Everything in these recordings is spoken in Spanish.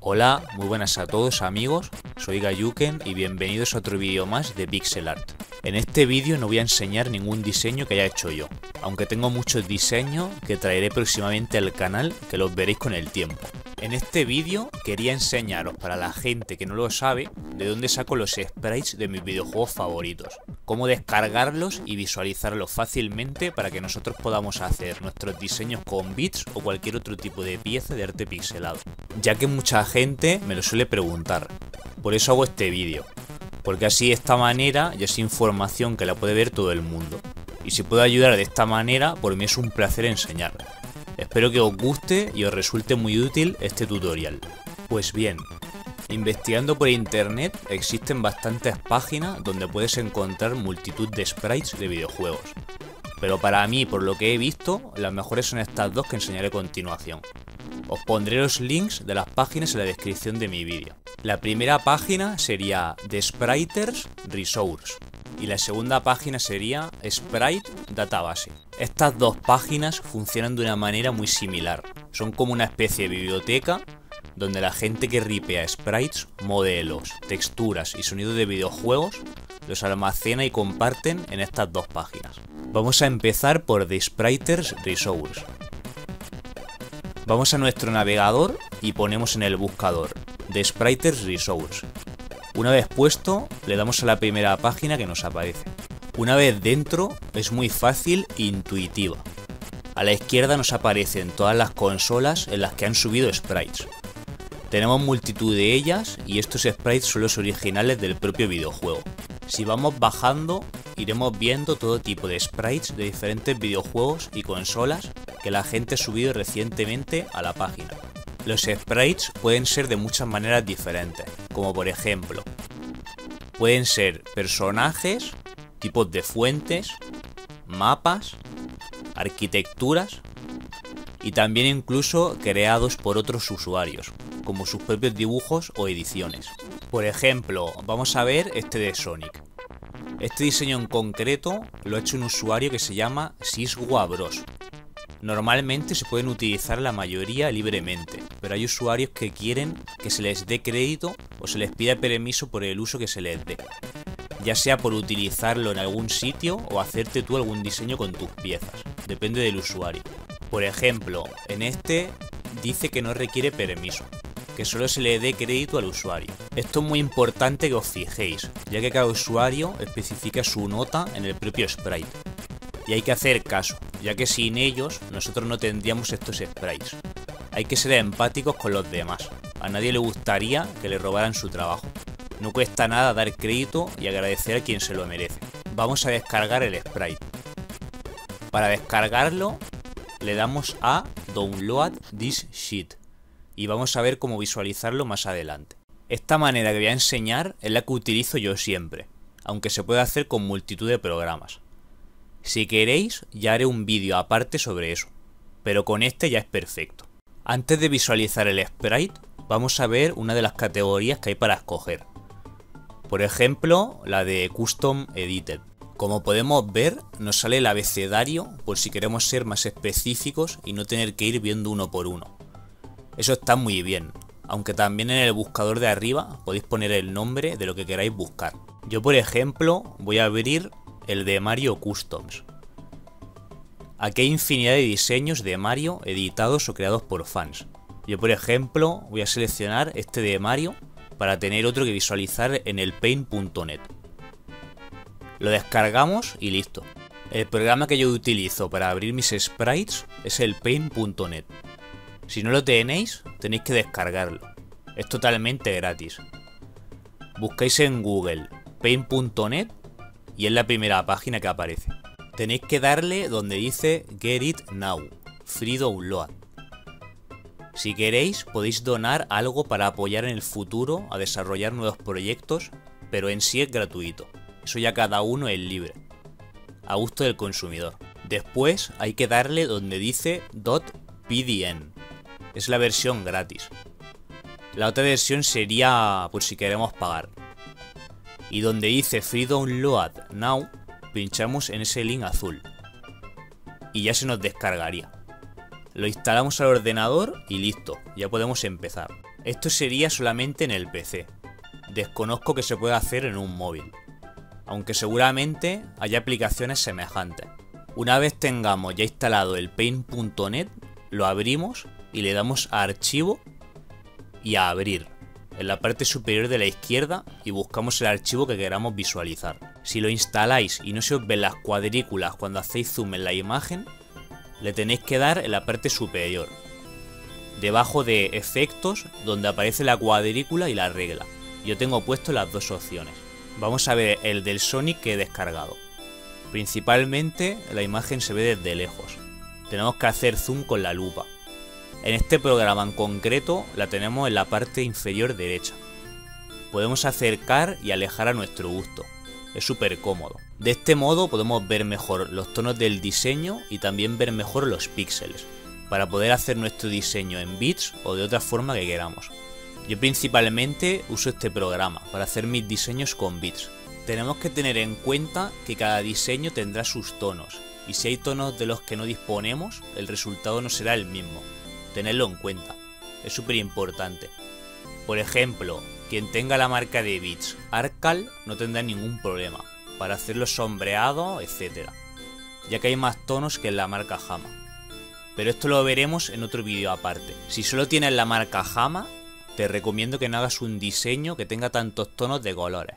Hola, muy buenas a todos amigos, soy Gayuken y bienvenidos a otro vídeo más de Pixel Art. En este vídeo no voy a enseñar ningún diseño que haya hecho yo, aunque tengo muchos diseños que traeré próximamente al canal que los veréis con el tiempo. En este vídeo quería enseñaros, para la gente que no lo sabe, de dónde saco los sprites de mis videojuegos favoritos, cómo descargarlos y visualizarlos fácilmente para que nosotros podamos hacer nuestros diseños con bits o cualquier otro tipo de pieza de arte pixelado, ya que mucha gente me lo suele preguntar. Por eso hago este vídeo, porque así de esta manera ya es información que la puede ver todo el mundo, y si puedo ayudar de esta manera, por mí es un placer enseñar. Espero que os guste y os resulte muy útil este tutorial. Pues bien, investigando por internet existen bastantes páginas donde puedes encontrar multitud de sprites de videojuegos. Pero para mí, por lo que he visto, las mejores son estas dos que enseñaré a continuación. Os pondré los links de las páginas en la descripción de mi vídeo. La primera página sería The Spriters Resource y la segunda página sería Sprite Database. Estas dos páginas funcionan de una manera muy similar. Son como una especie de biblioteca donde la gente que ripea sprites, modelos, texturas y sonidos de videojuegos los almacena y comparten en estas dos páginas. Vamos a empezar por The Spriters Resource. Vamos a nuestro navegador y ponemos en el buscador The Spriters Resource. Una vez puesto, le damos a la primera página que nos aparece. Una vez dentro, es muy fácil e intuitiva. A la izquierda nos aparecen todas las consolas en las que han subido sprites. Tenemos multitud de ellas y estos sprites son los originales del propio videojuego. Si vamos bajando, iremos viendo todo tipo de sprites de diferentes videojuegos y consolas que la gente ha subido recientemente a la página. Los sprites pueden ser de muchas maneras diferentes, como por ejemplo, pueden ser personajes, tipos de fuentes, mapas, arquitecturas y también incluso creados por otros usuarios, como sus propios dibujos o ediciones. Por ejemplo, vamos a ver este de Sonic. Este diseño en concreto lo ha hecho un usuario que se llama Siswa Bros. Normalmente se pueden utilizar la mayoría libremente, pero hay usuarios que quieren que se les dé crédito o se les pida permiso por el uso que se les dé, ya sea por utilizarlo en algún sitio o hacerte tú algún diseño con tus piezas, depende del usuario. Por ejemplo, en este dice que no requiere permiso, que solo se le dé crédito al usuario. Esto es muy importante que os fijéis, ya que cada usuario especifica su nota en el propio sprite. Y hay que hacer caso, ya que sin ellos nosotros no tendríamos estos sprites. Hay que ser empáticos con los demás. A nadie le gustaría que le robaran su trabajo. No cuesta nada dar crédito y agradecer a quien se lo merece. Vamos a descargar el sprite. Para descargarlo le damos a Download this sheet y vamos a ver cómo visualizarlo más adelante. Esta manera que voy a enseñar es la que utilizo yo siempre, aunque se puede hacer con multitud de programas. Si queréis, ya haré un vídeo aparte sobre eso, pero con este ya es perfecto. Antes de visualizar el sprite, vamos a ver una de las categorías que hay para escoger. Por ejemplo, la de Custom Edited. Como podemos ver, nos sale el abecedario por si queremos ser más específicos y no tener que ir viendo uno por uno. Eso está muy bien, aunque también en el buscador de arriba podéis poner el nombre de lo que queráis buscar. Yo, por ejemplo, voy a abrir el de Mario Customs. Aquí hay infinidad de diseños de Mario editados o creados por fans. Yo, por ejemplo, voy a seleccionar este de Mario para tener otro que visualizar en el paint.net. Lo descargamos y listo. El programa que yo utilizo para abrir mis sprites es el paint.net. Si no lo tenéis, tenéis que descargarlo. Es totalmente gratis. Buscáis en Google paint.net y es la primera página que aparece. Tenéis que darle donde dice Get It Now, Free Download. Si queréis, podéis donar algo para apoyar en el futuro a desarrollar nuevos proyectos, pero en sí es gratuito. Eso ya cada uno es libre, a gusto del consumidor. Después hay que darle donde dice .pdn. Es la versión gratis. La otra versión sería por si queremos pagar. Y donde dice Free Download Now, pinchamos en ese link azul y ya se nos descargaría. Lo instalamos al ordenador y listo, ya podemos empezar. Esto sería solamente en el PC. Desconozco que se pueda hacer en un móvil, aunque seguramente haya aplicaciones semejantes. Una vez tengamos ya instalado el Paint.net, lo abrimos y le damos a Archivo y a Abrir en la parte superior de la izquierda y buscamos el archivo que queramos visualizar. Si lo instaláis y no se os ven las cuadrículas cuando hacéis zoom en la imagen, le tenéis que dar en la parte superior, debajo de Efectos, donde aparece la cuadrícula y la regla. Yo tengo puesto las dos opciones. Vamos a ver el del Sonic que he descargado. Principalmente la imagen se ve desde lejos. Tenemos que hacer zoom con la lupa. En este programa en concreto la tenemos en la parte inferior derecha. Podemos acercar y alejar a nuestro gusto. Es súper cómodo. De este modo podemos ver mejor los tonos del diseño y también ver mejor los píxeles, para poder hacer nuestro diseño en bits o de otra forma que queramos. Yo principalmente uso este programa para hacer mis diseños con bits. Tenemos que tener en cuenta que cada diseño tendrá sus tonos, y si hay tonos de los que no disponemos, el resultado no será el mismo. Tenedlo en cuenta, es súper importante. Por ejemplo, quien tenga la marca de bits Arcal no tendrá ningún problema para hacer los sombreados, etc., ya que hay más tonos que en la marca Hama. Pero esto lo veremos en otro vídeo aparte. Si solo tienes la marca Hama, te recomiendo que no hagas un diseño que tenga tantos tonos de colores,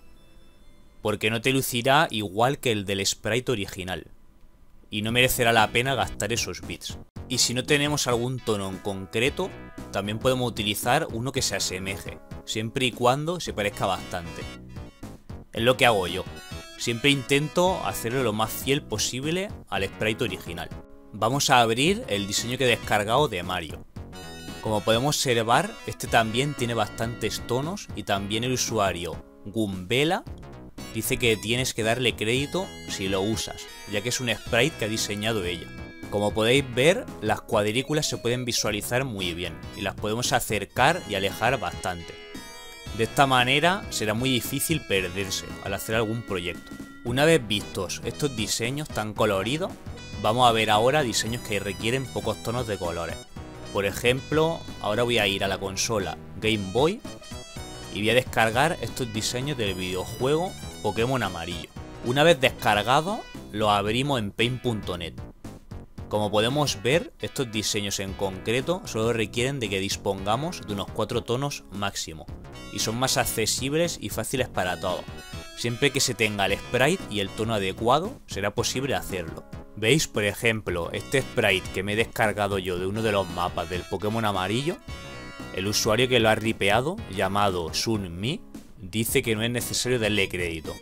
porque no te lucirá igual que el del sprite original, y no merecerá la pena gastar esos bits. Y si no tenemos algún tono en concreto, también podemos utilizar uno que se asemeje, siempre y cuando se parezca bastante. Es lo que hago yo, siempre intento hacerlo lo más fiel posible al sprite original. Vamos a abrir el diseño que he descargado de Mario. Como podemos observar, este también tiene bastantes tonos y también el usuario Gumbela dice que tienes que darle crédito si lo usas, ya que es un sprite que ha diseñado ella. Como podéis ver, las cuadrículas se pueden visualizar muy bien y las podemos acercar y alejar bastante. De esta manera será muy difícil perderse al hacer algún proyecto. Una vez vistos estos diseños tan coloridos, vamos a ver ahora diseños que requieren pocos tonos de colores. Por ejemplo, ahora voy a ir a la consola Game Boy y voy a descargar estos diseños del videojuego Pokémon Amarillo. Una vez descargados, los abrimos en Paint.net. Como podemos ver, estos diseños en concreto solo requieren de que dispongamos de unos 4 tonos máximo, y son más accesibles y fáciles para todos. Siempre que se tenga el sprite y el tono adecuado, será posible hacerlo. ¿Veis? Por ejemplo, este sprite que me he descargado yo de uno de los mapas del Pokémon Amarillo, el usuario que lo ha ripeado, llamado Sunmi, dice que no es necesario darle crédito.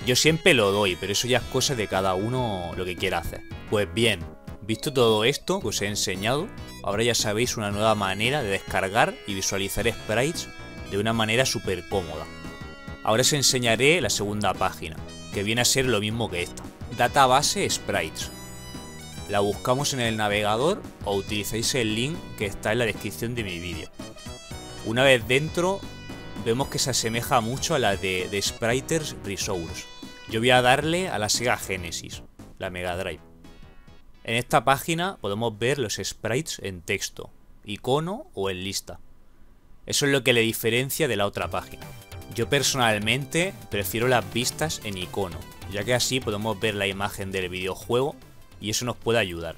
Yo siempre lo doy, pero eso ya es cosa de cada uno lo que quiera hacer. Pues bien, visto todo esto que os he enseñado, ahora ya sabéis una nueva manera de descargar y visualizar sprites de una manera súper cómoda. Ahora os enseñaré la segunda página, que viene a ser lo mismo que esta. Database Sprites. La buscamos en el navegador o utilizáis el link que está en la descripción de mi vídeo. Una vez dentro, vemos que se asemeja mucho a la de Sprite's Resource. Yo voy a darle a la Sega Genesis, la Mega Drive. En esta página podemos ver los sprites en texto, icono o en lista. Eso es lo que le diferencia de la otra página. Yo personalmente prefiero las vistas en icono, ya que así podemos ver la imagen del videojuego y eso nos puede ayudar.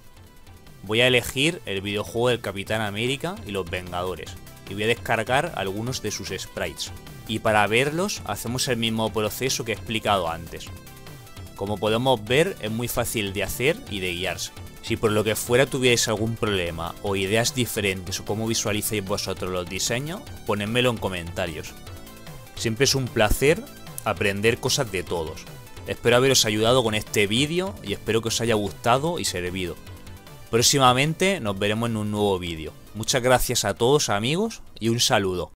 Voy a elegir el videojuego del Capitán América y los Vengadores y voy a descargar algunos de sus sprites. Y para verlos hacemos el mismo proceso que he explicado antes. Como podemos ver, es muy fácil de hacer y de guiarse. Si por lo que fuera tuvierais algún problema o ideas diferentes o cómo visualizáis vosotros los diseños, ponedmelo en comentarios. Siempre es un placer aprender cosas de todos. Espero haberos ayudado con este vídeo y espero que os haya gustado y servido. Próximamente nos veremos en un nuevo vídeo. Muchas gracias a todos amigos y un saludo.